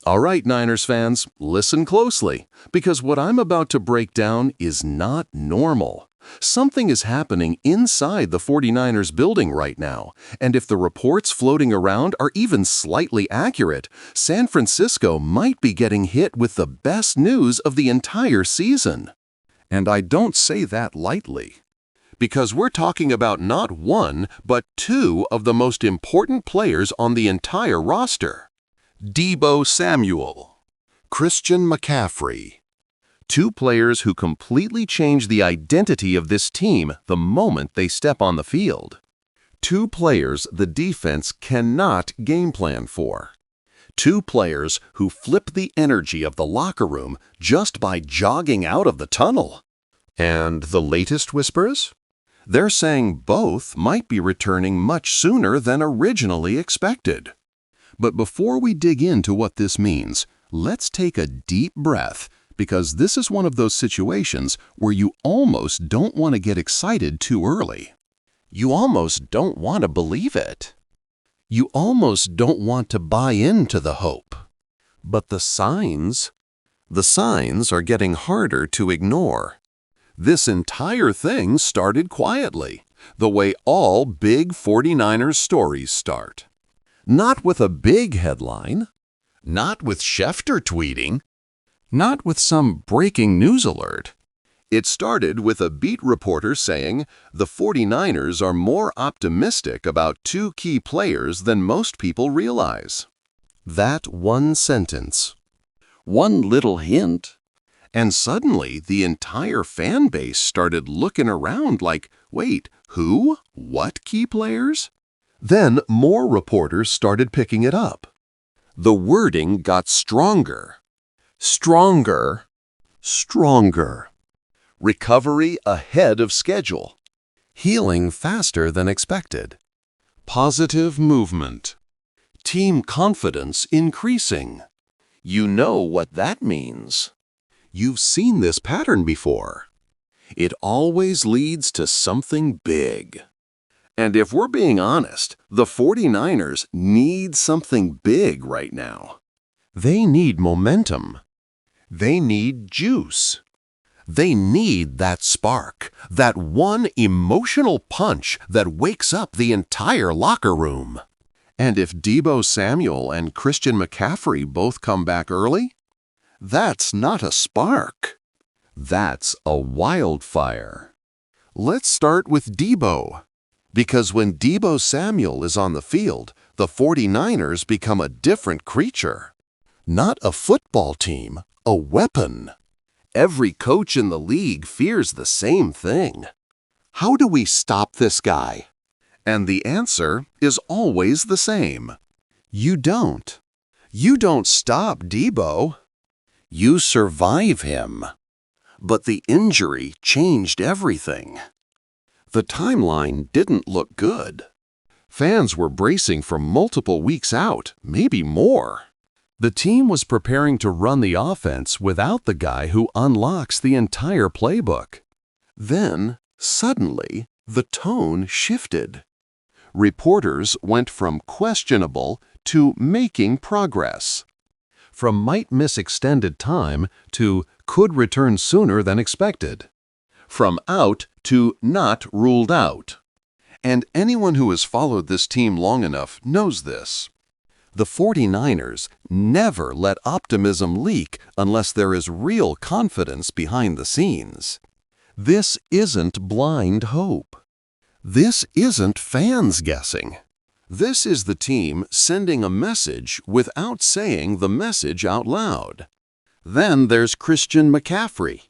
All right, Niners fans, listen closely, because what I'm about to break down is not normal. Something is happening inside the 49ers building right now, and if the reports floating around are even slightly accurate, San Francisco might be getting hit with the best news of the entire season. And I don't say that lightly, because we're talking about not one, but two of the most important players on the entire roster. Deebo Samuel, Christian McCaffrey. Two players who completely change the identity of this team the moment they step on the field. Two players the defense cannot game plan for. Two players who flip the energy of the locker room just by jogging out of the tunnel. And the latest whispers? They're saying both might be returning much sooner than originally expected. But before we dig into what this means, let's take a deep breath, because this is one of those situations where you almost don't want to get excited too early. You almost don't want to believe it. You almost don't want to buy into the hope. But the signs are getting harder to ignore. This entire thing started quietly, the way all big 49ers stories start. Not with a big headline, not with Schefter tweeting, not with some breaking news alert. It started with a beat reporter saying the 49ers are more optimistic about two key players than most people realize. That one sentence, one little hint, and suddenly the entire fan base started looking around like, wait, who? What key players? Then more reporters started picking it up. The wording got stronger. Stronger. Stronger. Recovery ahead of schedule. Healing faster than expected. Positive movement. Team confidence increasing. You know what that means. You've seen this pattern before. It always leads to something big. And if we're being honest, the 49ers need something big right now. They need momentum. They need juice. They need that spark, that one emotional punch that wakes up the entire locker room. And if Deebo Samuel and Christian McCaffrey both come back early, that's not a spark. That's a wildfire. Let's start with Deebo. Because when Deebo Samuel is on the field, the 49ers become a different creature. Not a football team, a weapon. Every coach in the league fears the same thing. How do we stop this guy? And the answer is always the same. You don't. You don't stop Deebo. You survive him. But the injury changed everything. The timeline didn't look good. Fans were bracing for multiple weeks out, maybe more. The team was preparing to run the offense without the guy who unlocks the entire playbook. Then, suddenly, the tone shifted. Reporters went from questionable to making progress. From might miss extended time to could return sooner than expected. From out to not ruled out. And anyone who has followed this team long enough knows this. The 49ers never let optimism leak unless there is real confidence behind the scenes. This isn't blind hope. This isn't fans guessing. This is the team sending a message without saying the message out loud. Then there's Christian McCaffrey,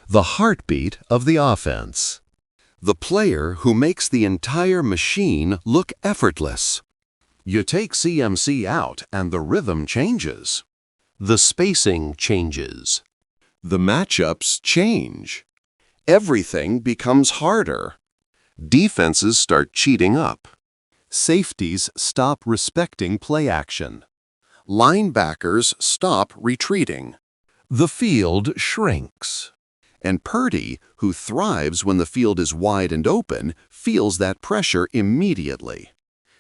the heartbeat of the offense. The player who makes the entire machine look effortless. You take CMC out and the rhythm changes. The spacing changes. The matchups change. Everything becomes harder. Defenses start cheating up. Safeties stop respecting play action. Linebackers stop retreating. The field shrinks. And Purdy, who thrives when the field is wide and open, feels that pressure immediately.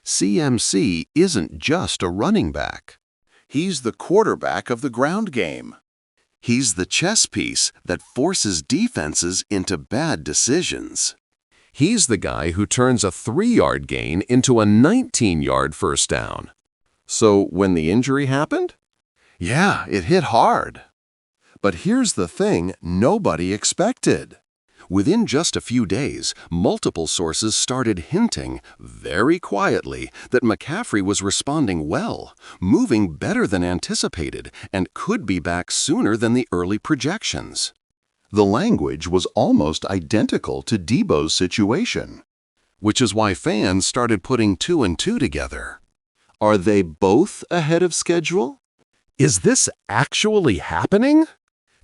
CMC isn't just a running back. He's the quarterback of the ground game. He's the chess piece that forces defenses into bad decisions. He's the guy who turns a 3-yard gain into a 19-yard first down. So when the injury happened? Yeah, it hit hard. But here's the thing nobody expected. Within just a few days, multiple sources started hinting, very quietly, that McCaffrey was responding well, moving better than anticipated, and could be back sooner than the early projections. The language was almost identical to Deebo's situation, which is why fans started putting 2 and 2 together. Are they both ahead of schedule? Is this actually happening?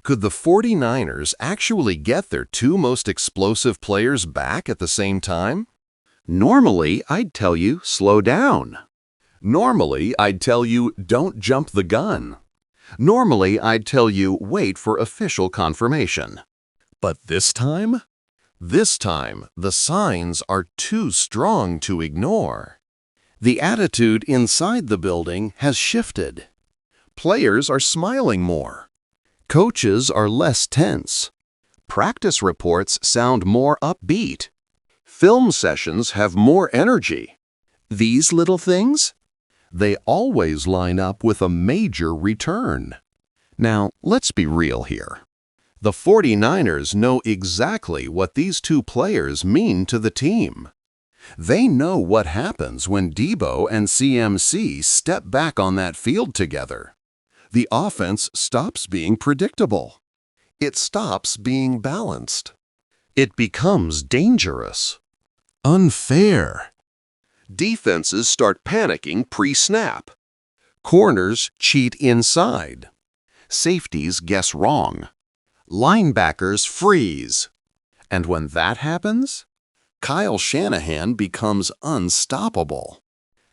Could the 49ers actually get their 2 most explosive players back at the same time? Normally, I'd tell you, slow down. Normally, I'd tell you, don't jump the gun. Normally, I'd tell you, wait for official confirmation. But this time? This time, the signs are too strong to ignore. The attitude inside the building has shifted. Players are smiling more. Coaches are less tense. Practice reports sound more upbeat. Film sessions have more energy. These little things? They always line up with a major return. Now, let's be real here. The 49ers know exactly what these 2 players mean to the team. They know what happens when Deebo and CMC step back on that field together. The offense stops being predictable. It stops being balanced. It becomes dangerous. Unfair. Defenses start panicking pre-snap. Corners cheat inside. Safeties guess wrong. Linebackers freeze. And when that happens, Kyle Shanahan becomes unstoppable.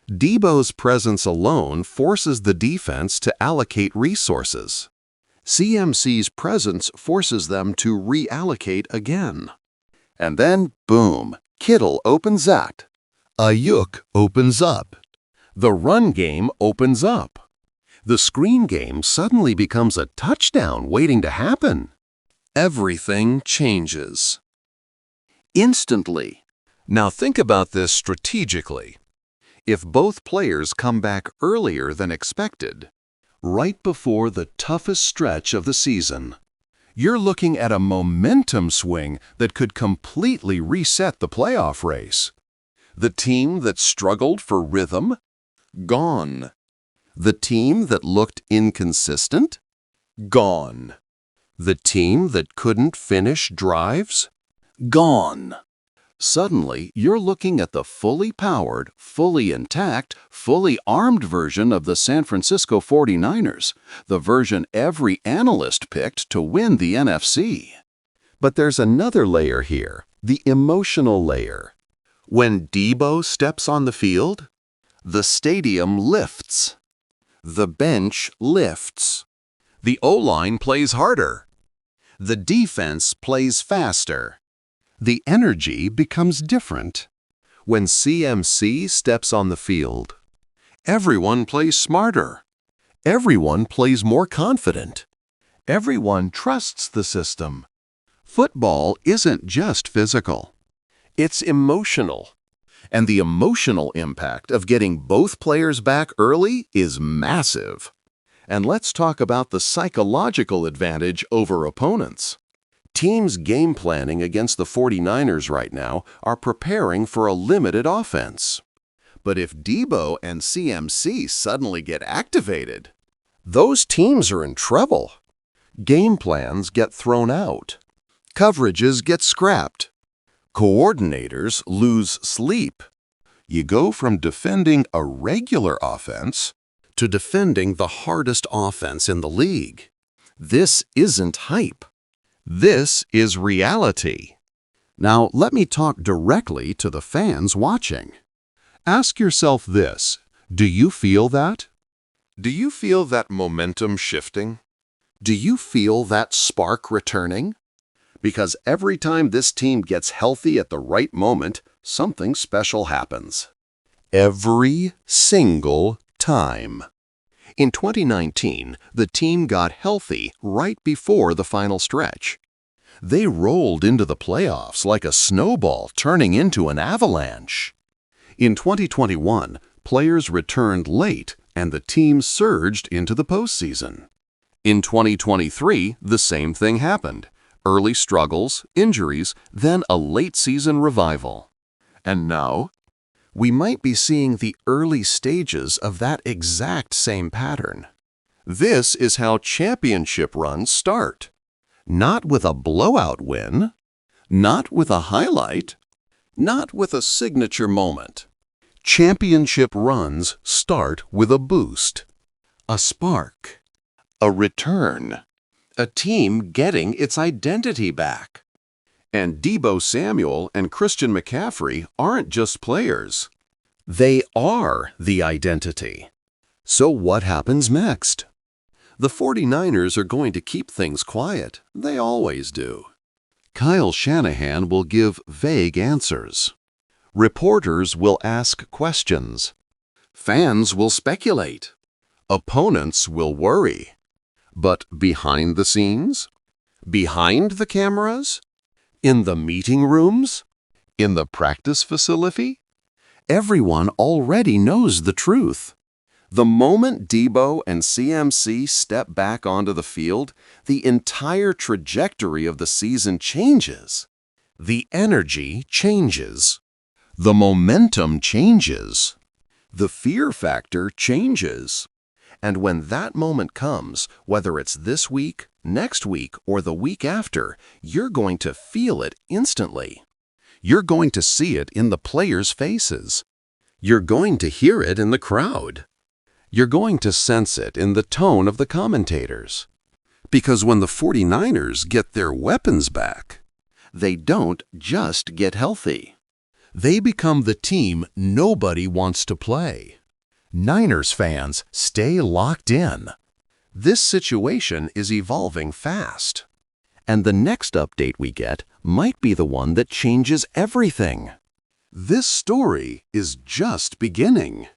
Deebo's presence alone forces the defense to allocate resources. CMC's presence forces them to reallocate again. And then, boom, Kittle opens out. Ayuk opens up. The run game opens up. The screen game suddenly becomes a touchdown waiting to happen. Everything changes. Instantly. Now think about this strategically. If both players come back earlier than expected, right before the toughest stretch of the season, you're looking at a momentum swing that could completely reset the playoff race. The team that struggled for rhythm? Gone. The team that looked inconsistent? Gone. The team that couldn't finish drives? Gone. Suddenly, you're looking at the fully powered, fully intact, fully armed version of the San Francisco 49ers, the version every analyst picked to win the NFC. But there's another layer here, the emotional layer. When Deebo steps on the field, the stadium lifts. The bench lifts. The O-line plays harder. The defense plays faster. The energy becomes different. When CMC steps on the field, everyone plays smarter. Everyone plays more confident. Everyone trusts the system. Football isn't just physical. It's emotional. And the emotional impact of getting both players back early is massive. And let's talk about the psychological advantage over opponents. Teams game planning against the 49ers right now are preparing for a limited offense. But if Deebo and CMC suddenly get activated, those teams are in trouble. Game plans get thrown out. Coverages get scrapped. Coordinators lose sleep. You go from defending a regular offense to defending the hardest offense in the league. This isn't hype. This is reality. Now, let me talk directly to the fans watching. Ask yourself this: do you feel that? Do you feel that momentum shifting? Do you feel that spark returning? Because every time this team gets healthy at the right moment, something special happens. Every single time. In 2019, the team got healthy right before the final stretch. They rolled into the playoffs like a snowball turning into an avalanche. In 2021, players returned late and the team surged into the postseason. In 2023, the same thing happened. Early struggles, injuries, then a late-season revival. And now, we might be seeing the early stages of that exact same pattern. This is how championship runs start. Not with a blowout win, not with a highlight, not with a signature moment. Championship runs start with a boost, a spark, a return, a team getting its identity back. And Deebo Samuel and Christian McCaffrey aren't just players. They are the identity. So what happens next? The 49ers are going to keep things quiet. They always do. Kyle Shanahan will give vague answers. Reporters will ask questions. Fans will speculate. Opponents will worry. But behind the scenes? Behind the cameras? In the meeting rooms? In the practice facility? Everyone already knows the truth. The moment Deebo and CMC step back onto the field, the entire trajectory of the season changes. The energy changes. The momentum changes. The fear factor changes. And when that moment comes, whether it's this week, next week, or the week after, you're going to feel it instantly. You're going to see it in the players' faces. You're going to hear it in the crowd. You're going to sense it in the tone of the commentators. Because when the 49ers get their weapons back, they don't just get healthy. They become the team nobody wants to play. Niners fans, stay locked in. This situation is evolving fast. And the next update we get might be the one that changes everything. This story is just beginning.